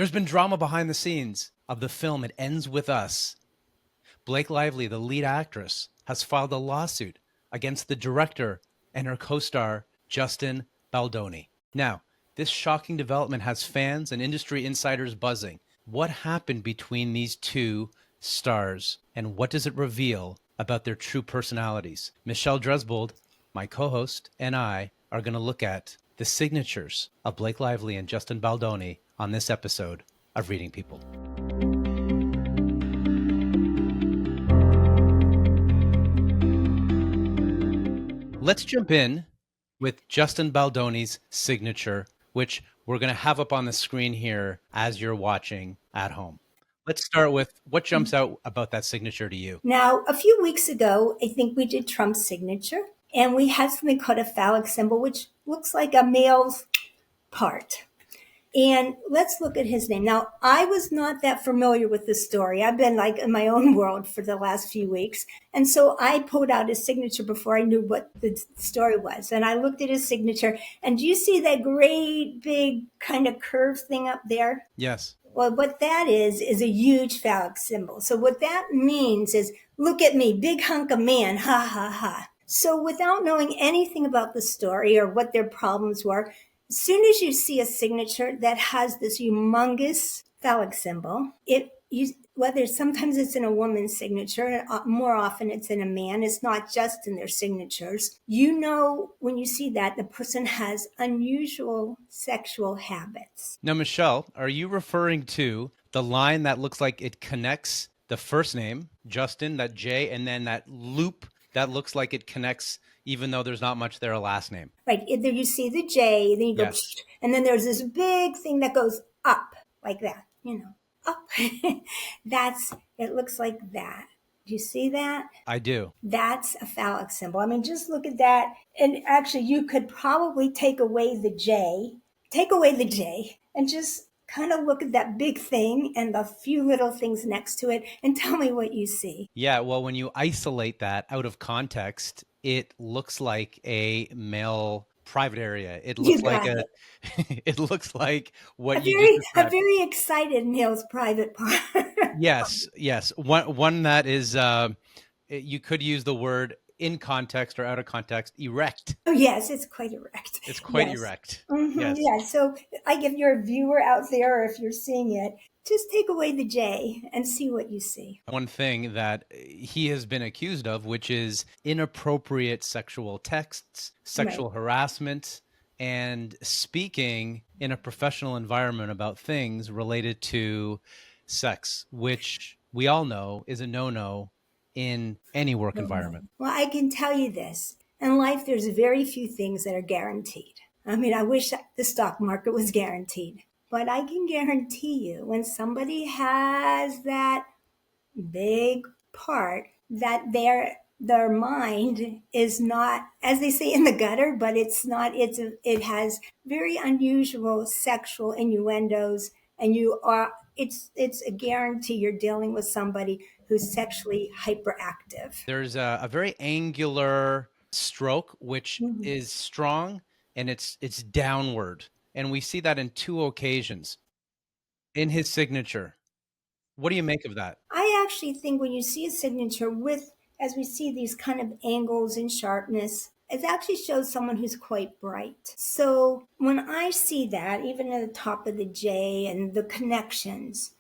There's been drama behind the scenes of the film It Ends With Us. Blake Lively, the lead actress, has filed a lawsuit against the director and her co-star, Justin Baldoni. Now, this shocking development has fans and industry insiders buzzing. What happened between these two stars, and what does it reveal about their true personalities? Michelle Dresbold, my co-host, and I are going to look at the signatures of Blake Lively and Justin Baldoni on this episode of Reading People. Let's jump in with Justin Baldoni's signature, which we're going to have up on the screen here as you're watching at home. Let's start with what jumps out about that signature to you. Now, a few weeks ago, I think we did Trump's signature, and we had something called a phallic symbol, which looks like a male's part. And let's look at his name. Now, I was not that familiar with the story. I've been like in my own world for the last few weeks. And so I pulled out his signature before I knew what the story was. And I looked at his signature. And do you see that great big kind of curved thing up there? Yes. Well, what that is a huge phallic symbol. So what that means is, look at me, big hunk of man, ha, ha, ha. So without knowing anything about the story or what their problems were, as soon as you see a signature that has this humongous phallic symbol, whether sometimes it's in a woman's signature, more often it's in a man, it's not just in their signatures. You know, when you see that, the person has unusual sexual habits. Now, Michelle, are you referring to the line that looks like it connects the first name, Justin, that J, and then that loop that looks like it connects even though there's not much there, a last name? Right. There you see the J, then you go, yes. And then there's this big thing that goes up like that, up. It looks like that. Do you see that? I do. That's a phallic symbol. I mean, just look at that. And actually, you could probably take away the J, and just kind of look at that big thing and the few little things next to it and tell me what you see. Yeah, well, when you isolate that out of context, it looks like a male private area. It looks like it looks like what a very excited male's private part. Yes. One that is you could use the word in context or out of context, erect. Oh, yes, it's quite erect. It's quite erect. Mm-hmm, yes. Yeah, so I give your viewer out there, or if you're seeing it, just take away the J and see what you see. One thing that he has been accused of, which is inappropriate sexual texts, sexual harassment, and speaking in a professional environment about things related to sex, which we all know is a no-no in any work environment. Well, I can tell you this. In life, there's very few things that are guaranteed. I mean, I wish the stock market was guaranteed. But I can guarantee you, when somebody has that big part, that their mind is not, as they say, in the gutter, but it's not. It has very unusual sexual innuendos, and it's a guarantee you're dealing with somebody who's sexually hyperactive. There's a very angular stroke, which is strong, and it's downward. And we see that in two occasions in his signature. What do you make of that? I actually think when you see a signature as we see these kind of angles and sharpness, it actually shows someone who's quite bright. So when I see that, even at the top of the J and the connections,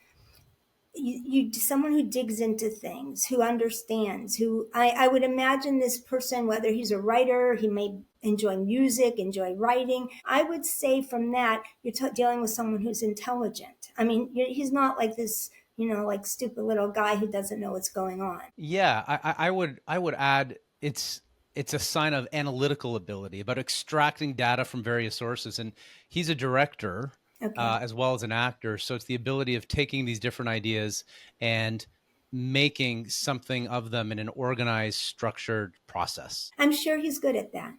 someone who digs into things, who understands, who I would imagine this person, whether he's a writer, he may enjoy music, enjoy writing. I would say from that, you're dealing with someone who's intelligent. I mean, he's not like this, like stupid little guy who doesn't know what's going on. Yeah, I would add it's a sign of analytical ability, about extracting data from various sources. And he's a director. Okay. As well as an actor. So it's the ability of taking these different ideas and making something of them in an organized, structured process. I'm sure he's good at that.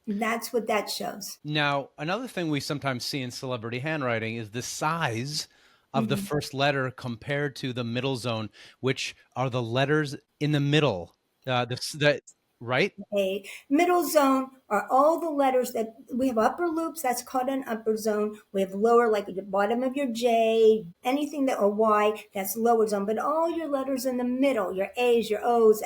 That's what that shows. Now, another thing we sometimes see in celebrity handwriting is the size of the first letter compared to the middle zone, which are the letters in the middle. right? A middle zone are all the letters that we have upper loops, that's called an upper zone. We have lower, like at the bottom of your J, anything that, or Y, that's lower zone. But all your letters in the middle, your A's, your O's,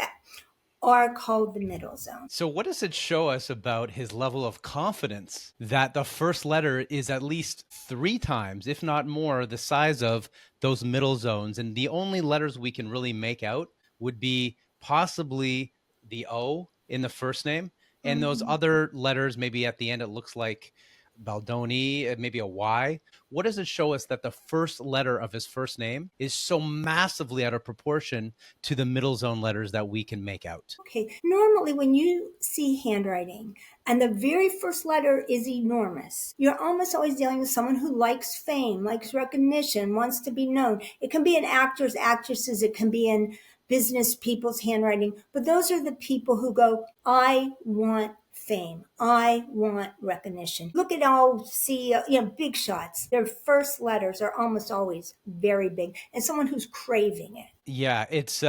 are called the middle zone. So, what does it show us about his level of confidence that the first letter is at least 3 times, if not more, the size of those middle zones? And the only letters we can really make out would be possibly the O in the first name. And those Mhm. other letters, maybe at the end, it looks like Baldoni, maybe a Y. What does it show us that the first letter of his first name is so massively out of proportion to the middle zone letters that we can make out? Okay, normally when you see handwriting and the very first letter is enormous, you're almost always dealing with someone who likes fame, likes recognition, wants to be known. It can be in actors, actresses, it can be in business people's handwriting, but those are the people who go, I want fame. I want recognition. Look at all CEO, big shots. Their first letters are almost always very big, and someone who's craving it. Yeah, it's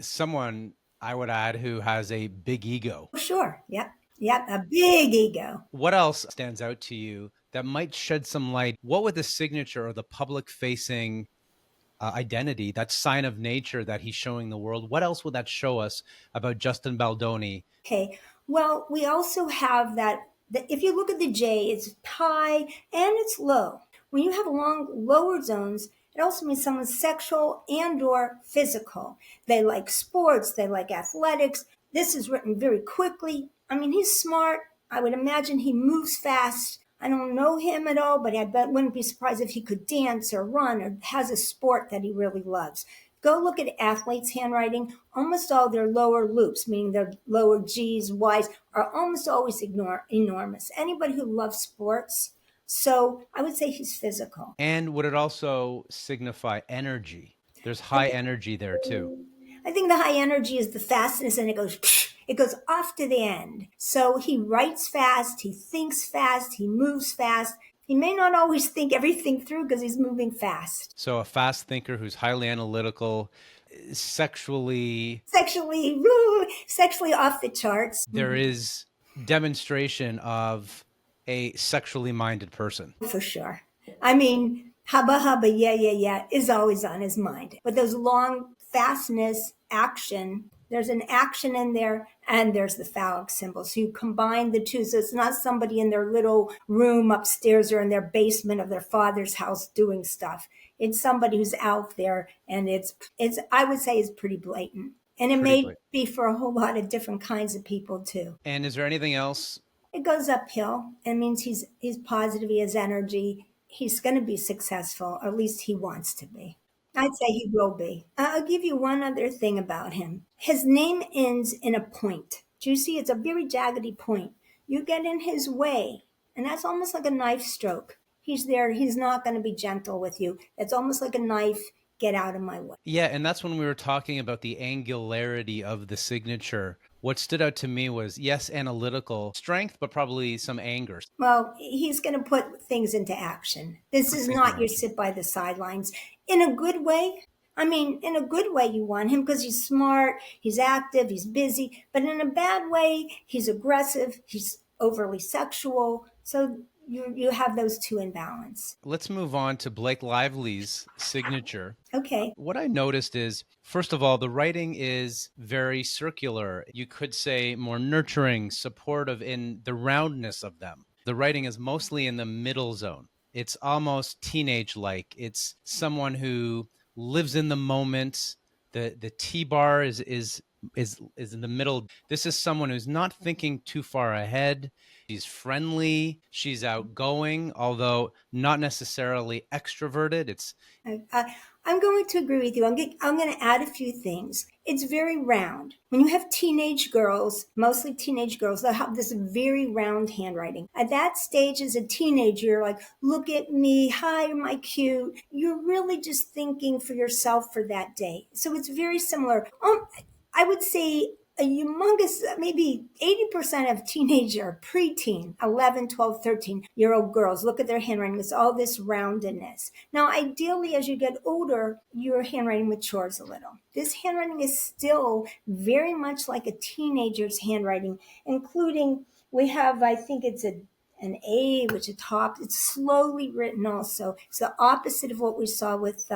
someone I would add who has a big ego. Oh, sure. Yep. Yep. A big ego. What else stands out to you that might shed some light? What would the signature or the public facing identity, that sign of nature that he's showing the world, what else would that show us about Justin Baldoni? Okay. Well, we also have that if you look at the J, it's high and it's low. When you have long lower zones, it also means someone's sexual and or physical. They like sports, they like athletics. This is written very quickly. I mean, he's smart. I would imagine he moves fast. I don't know him at all, but wouldn't be surprised if he could dance or run or has a sport that he really loves. Go look at athletes' handwriting. Almost all their lower loops, meaning their lower G's, Y's, are almost always enormous. Anybody who loves sports. So I would say he's physical. And would it also signify energy? There's high Okay. energy there too. I think the high energy is the fastness and it goes off to the end. So he writes fast, he thinks fast, he moves fast. He may not always think everything through because he's moving fast. So a fast thinker who's highly analytical, sexually, Sexually off the charts. there is demonstration of a sexually minded person. For sure. I mean, hubba hubba, yeah, yeah, yeah, is always on his mind. But those long fastness, action, there's an action in there and there's the phallic symbol. So you combine the two. So it's not somebody in their little room upstairs or in their basement of their father's house doing stuff. It's somebody who's out there and it's I would say is pretty blatant. And it Pretty may blatant. be for a whole lot of different kinds of people too. And is there anything else? It goes uphill. It means he's positive, he has energy. He's going to be successful, or at least he wants to be. I'd say he will be. I'll give you one other thing about him. His name ends in a point. Do you see? It's a very jaggedy point. You get in his way, and that's almost like a knife stroke. He's there. He's not going to be gentle with you. It's almost like a knife. Get out of my way. Yeah, and that's when we were talking about the angularity of the signature. What stood out to me was, yes, analytical strength, but probably some anger. Well, he's going to put things into action. This is things not in your action. sit by the sidelines. In a good way. I mean, in a good way, you want him because he's smart, he's active, he's busy. But in a bad way, he's aggressive, he's overly sexual. So you have those two in balance. Let's move on to Blake Lively's signature. Okay. What I noticed is, first of all, the writing is very circular. You could say more nurturing, supportive in the roundness of them. The writing is mostly in the middle zone. It's almost teenage like. It's someone who lives in the moment. The T bar is in the middle. This is someone who's not thinking too far ahead. She's friendly, she's outgoing, although not necessarily extroverted. It's I'm going to agree with you. I'm going to add a few things. It's very round. When you have teenage girls, mostly teenage girls, they'll have this very round handwriting. At that stage as a teenager, you're like, look at me. Hi, am I cute? You're really just thinking for yourself for that day. So it's very similar. I would say a humongous, maybe 80% of teenager, preteen, 11, 12, 13-year-old girls look at their handwriting. It's all this roundedness. Now, ideally, as you get older, your handwriting matures a little. This handwriting is still very much like a teenager's handwriting, including we have, I think it's an A, which is top. It's slowly written also. It's the opposite of what we saw with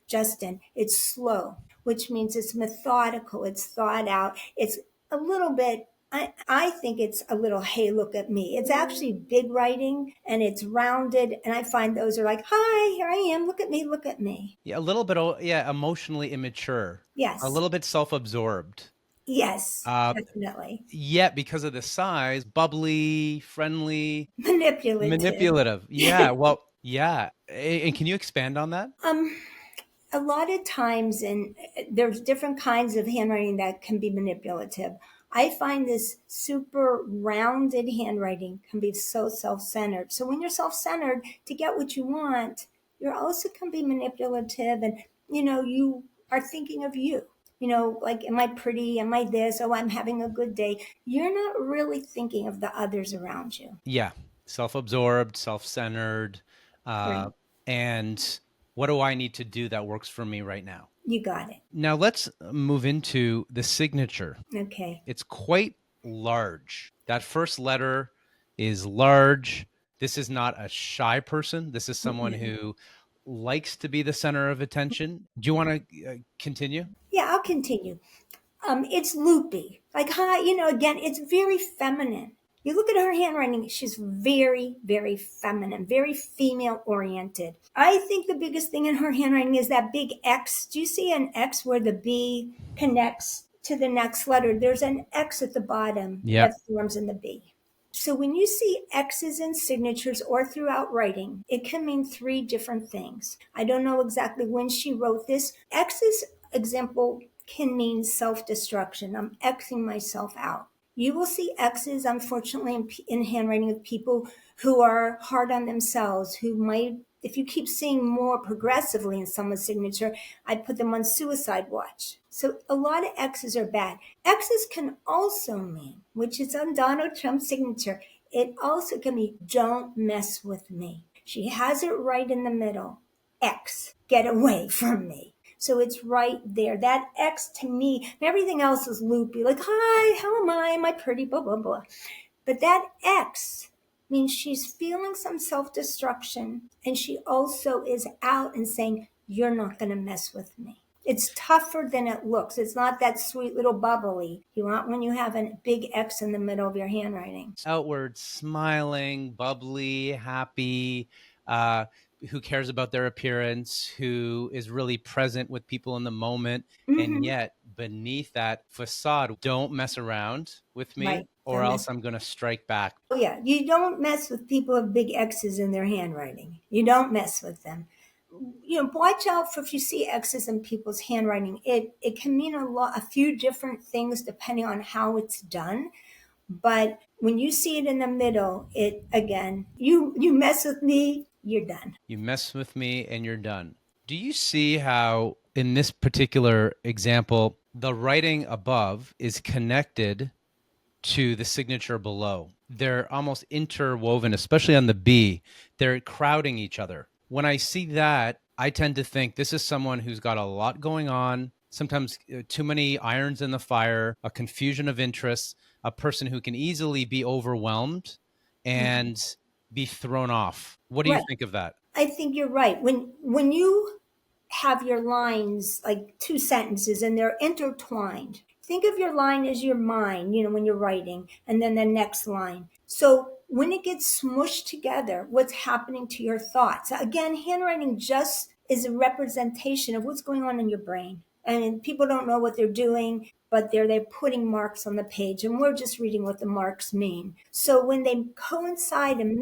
Justin. It's slow, which means it's methodical. It's thought out. It's a little bit, I think it's a little, hey, look at me. It's actually big writing and it's rounded. And I find those are like, hi, here I am. Look at me. Look at me. Yeah, a little bit, yeah, emotionally immature. A Yes. little bit self-absorbed. Yes, definitely. Yet because of the size, bubbly, friendly, Manipulative. manipulative. Yeah, well, yeah. And can you expand on that? A lot of times, and there's different kinds of handwriting that can be manipulative. I find this super rounded handwriting can be so self-centered. So when you're self-centered to get what you want, you're also can be manipulative, and you are thinking of you. Like, am I pretty? Am I this? Oh, I'm having a good day. You're not really thinking of the others around you. Yeah, self-absorbed, self-centered, Right. and what do I need to do that works for me right now? You got it. Now let's move into the signature. Okay. It's quite large. That first letter is large. This is not a shy person. This is someone who likes to be the center of attention. Do you want to continue? Yeah, I'll continue. It's loopy. Like, hi, again, it's very feminine. You look at her handwriting, she's very, very feminine, very female oriented. I think the biggest thing in her handwriting is that big X. Do you see an X where the B connects to the next letter? There's an X at the bottom Yep. that forms in the B. So when you see X's in signatures or throughout writing, it can mean three different things. I don't know exactly when she wrote this. X's example can mean self-destruction. I'm Xing myself out. You will see X's, unfortunately, in handwriting of people who are hard on themselves, who might, if you keep seeing more progressively in someone's signature, I'd put them on suicide watch. So a lot of X's are bad. X's can also mean, which is on Donald Trump's signature, it also can be, don't mess with me. She has it right in the middle. X, get away from me. So it's right there. That X to me, and everything else is loopy. Like, hi, how am I? Am I pretty? Blah, blah, blah. But that X means she's feeling some self-destruction. And she also is out and saying, you're not going to mess with me. It's tougher than it looks. It's not that sweet little bubbly you want when you have a big X in the middle of your handwriting. Outward, smiling, bubbly, happy, who cares about their appearance, who is really present with people in the moment. And yet beneath that facade, don't mess around with me, Right. or else I'm going to strike back. Oh, yeah. You don't mess with people with big X's in their handwriting. You don't mess with them. Watch out for if you see X's in people's handwriting. It can mean a few different things depending on how it's done. But when you see it in the middle, it again, you mess with me, you're done. You mess with me and you're done. Do you see how in this particular example, the writing above is connected to the signature below? They're almost interwoven, especially on the B. They're crowding each other. When I see that, I tend to think this is someone who's got a lot going on, sometimes too many irons in the fire, a confusion of interests, a person who can easily be overwhelmed and be thrown off. What do you think of that? I think you're right. When you have your lines like two sentences and they're intertwined, think of your line as your mind, when you're writing, and then the next line. So when it gets smushed together, what's happening to your thoughts? Again, handwriting just is a representation of what's going on in your brain. And people don't know what they're doing, but they're putting marks on the page, and we're just reading what the marks mean. So when they coincide and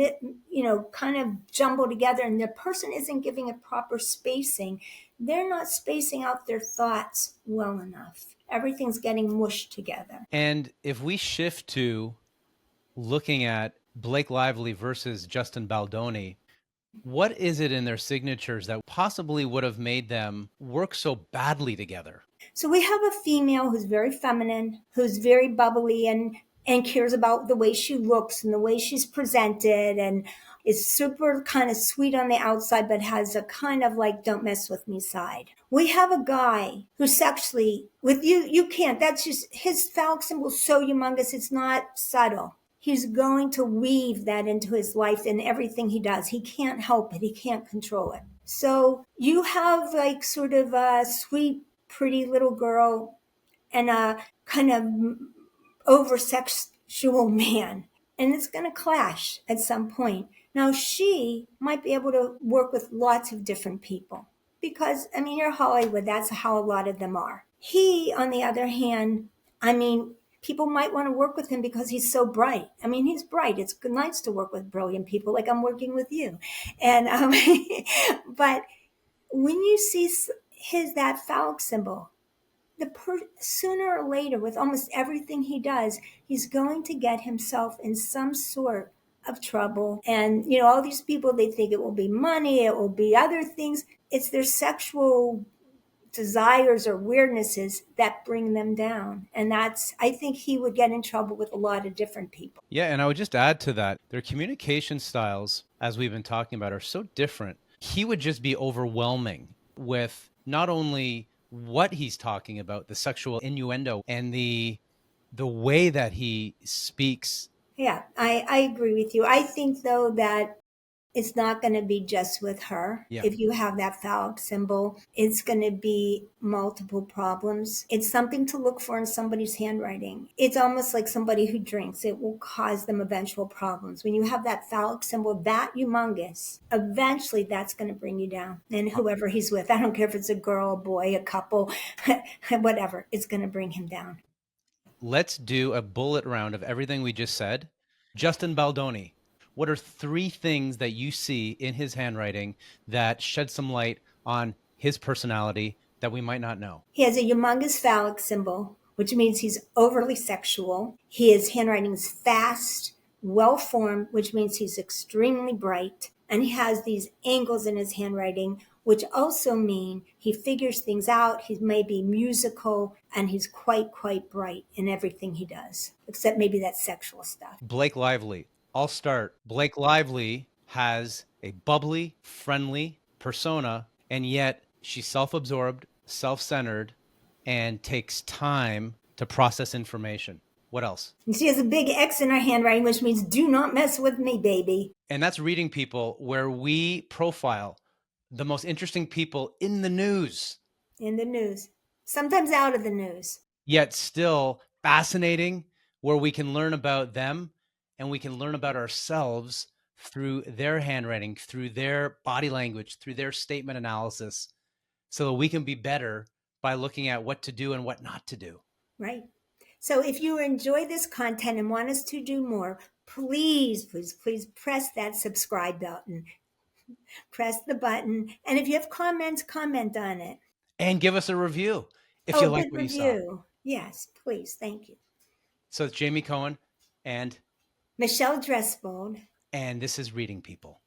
kind of jumble together, and the person isn't giving a proper spacing, they're not spacing out their thoughts well enough. Everything's getting mushed together. And if we shift to looking at Blake Lively versus Justin Baldoni, What is it in their signatures that possibly would have made them work so badly together? So we have a female who's very feminine, who's very bubbly and cares about the way she looks and the way she's presented and is super kind of sweet on the outside, but has a kind of like don't mess with me side. We have a guy who sexually with you can't. That's just his phallic symbol is so humongous. It's not subtle. He's going to weave that into his life and everything he does. He can't help it. He can't control it. So you have like sort of a sweet, pretty little girl and a kind of over sexual man. And it's going to clash at some point. Now, she might be able to work with lots of different people because, I mean, you're Hollywood. That's how a lot of them are. He, on the other hand, I mean, people might want to work with him because he's so bright. I mean, he's bright. It's nice to work with brilliant people like I'm working with you. And, but when you see that phallic symbol, sooner or later, with almost everything he does, he's going to get himself in some sort of trouble. And all these people, they think it will be money, it will be other things. It's their sexual desires or weirdnesses that bring them down. And I think he would get in trouble with a lot of different people. Yeah, and I would just add to that, their communication styles, as we've been talking about, are so different. He would just be overwhelming with not only what he's talking about, the sexual innuendo, and the way that he speaks. Yeah, I agree with you. I think, though, that it's not going to be just with her. Yeah. If you have that phallic symbol, it's going to be multiple problems. It's something to look for in somebody's handwriting. It's almost like somebody who drinks. It will cause them eventual problems. When you have that phallic symbol that humongous, eventually that's going to bring you down. And whoever he's with, I don't care if it's a girl, a boy, a couple, whatever, it's going to bring him down. Let's do a bullet round of everything we just said. Justin Baldoni, what are 3 things that you see in his handwriting that shed some light on his personality that we might not know? He has a humongous phallic symbol, which means he's overly sexual. His handwriting is fast, well formed, which means he's extremely bright. And he has these angles in his handwriting, which also mean he figures things out. He may be musical, and he's quite bright in everything he does, except maybe that sexual stuff. Blake Lively. I'll start. Blake Lively has a bubbly, friendly persona, and yet she's self-absorbed, self-centered, and takes time to process information. What else? And she has a big X in her handwriting, which means do not mess with me, baby. And that's Reading People, where we profile the most interesting people in the news. In the news. Sometimes out of the news. Yet still fascinating, where we can learn about them and we can learn about ourselves through their handwriting, through their body language, through their statement analysis, so that we can be better by looking at what to do and what not to do. Right. So if you enjoy this content and want us to do more, please press that subscribe button. Press the button. And if you have comments, comment on it. And give us a review if you like what you saw. Yes, please. Thank you. So it's Jamie Cohen and Michelle Dresbold. this is Reading People.